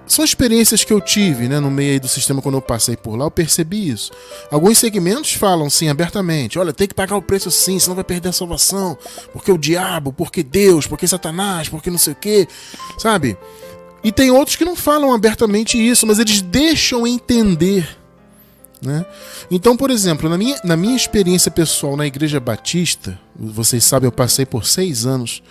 são experiências que eu tive, né, no meio aí do sistema quando eu passei por lá, eu percebi isso. Alguns segmentos falam sim abertamente, olha, tem que pagar o preço sim, senão vai perder a salvação, porque o diabo, porque Deus, porque Satanás, porque não sei o que, sabe? E tem outros que não falam abertamente isso, mas eles deixam entender, né? Então, por exemplo, na minha experiência pessoal na Igreja Batista, vocês sabem, eu passei por 6 anos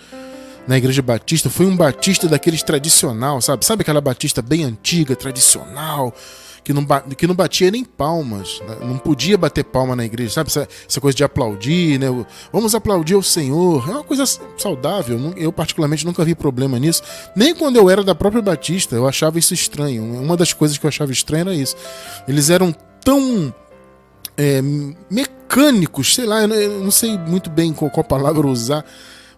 na Igreja Batista, fui um batista daqueles tradicional, sabe? Sabe aquela batista bem antiga, tradicional, que não batia nem palmas, né? Não podia bater palma na igreja, sabe? Essa coisa de aplaudir, né? Vamos aplaudir o Senhor. É uma coisa saudável. Eu particularmente nunca vi problema nisso. Nem quando eu era da própria Batista, eu achava isso estranho. Uma das coisas que eu achava estranho era isso. Eles eram tão mecânicos, sei lá, eu não sei muito bem qual palavra usar,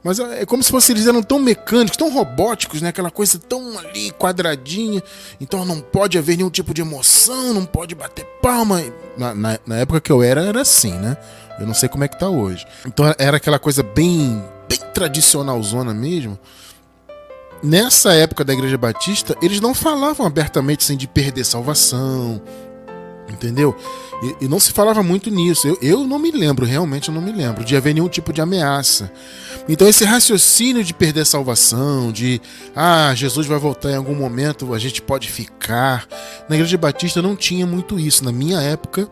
mas é como se fossem, eles eram tão mecânicos, tão robóticos, né? Aquela coisa tão ali quadradinha. Então não pode haver nenhum tipo de emoção, não pode bater palma. Na época que eu era assim, né? Eu não sei como é que tá hoje. Então era aquela coisa bem tradicionalzona mesmo. Nessa época da Igreja Batista, eles não falavam abertamente assim, de perder salvação, entendeu? E não se falava muito nisso. Eu não me lembro, realmente eu não me lembro de haver nenhum tipo de ameaça. Então esse raciocínio de perder a salvação, de Jesus vai voltar em algum momento, a gente pode ficar, na Igreja Batista não tinha muito isso. Na minha época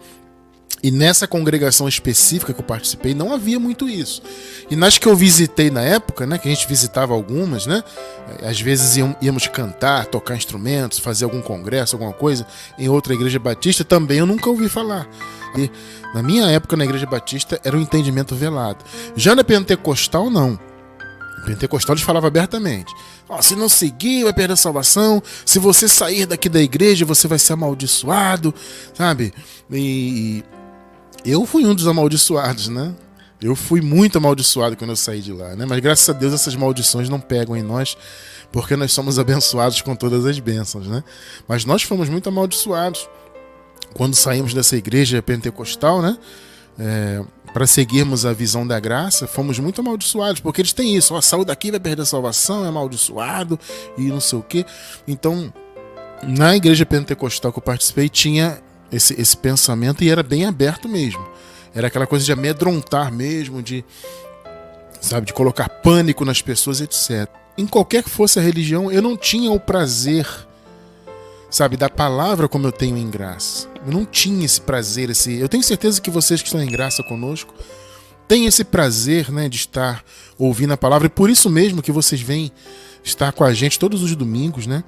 e nessa congregação específica que eu participei, não havia muito isso. E nas que eu visitei na época, né, que a gente visitava algumas, né, às vezes íamos cantar, tocar instrumentos, fazer algum congresso, alguma coisa, em outra igreja batista, também eu nunca ouvi falar. E na minha época, na Igreja Batista, era um entendimento velado. Já na Pentecostal, não. Na Pentecostal eles falavam abertamente. Se não seguir, vai perder a salvação. Se você sair daqui da igreja, você vai ser amaldiçoado, sabe? E eu fui um dos amaldiçoados, né? Eu fui muito amaldiçoado quando eu saí de lá, né? Mas graças a Deus essas maldições não pegam em nós, porque nós somos abençoados com todas as bênçãos, né? Mas nós fomos muito amaldiçoados quando saímos dessa igreja pentecostal, né? Para seguirmos a visão da graça, fomos muito amaldiçoados, porque eles têm isso, saiu daqui, vai perder a salvação, é amaldiçoado e não sei o quê. Então, na igreja pentecostal que eu participei, tinha esse pensamento e era bem aberto mesmo. Era aquela coisa de amedrontar mesmo, de colocar pânico nas pessoas, etc. Em qualquer que fosse a religião, eu não tinha o prazer, da palavra como eu tenho em graça. Eu não tinha esse prazer, eu tenho certeza que vocês que estão em graça conosco têm esse prazer, né, de estar ouvindo a palavra, e por isso mesmo que vocês vêm estar com a gente todos os domingos, né?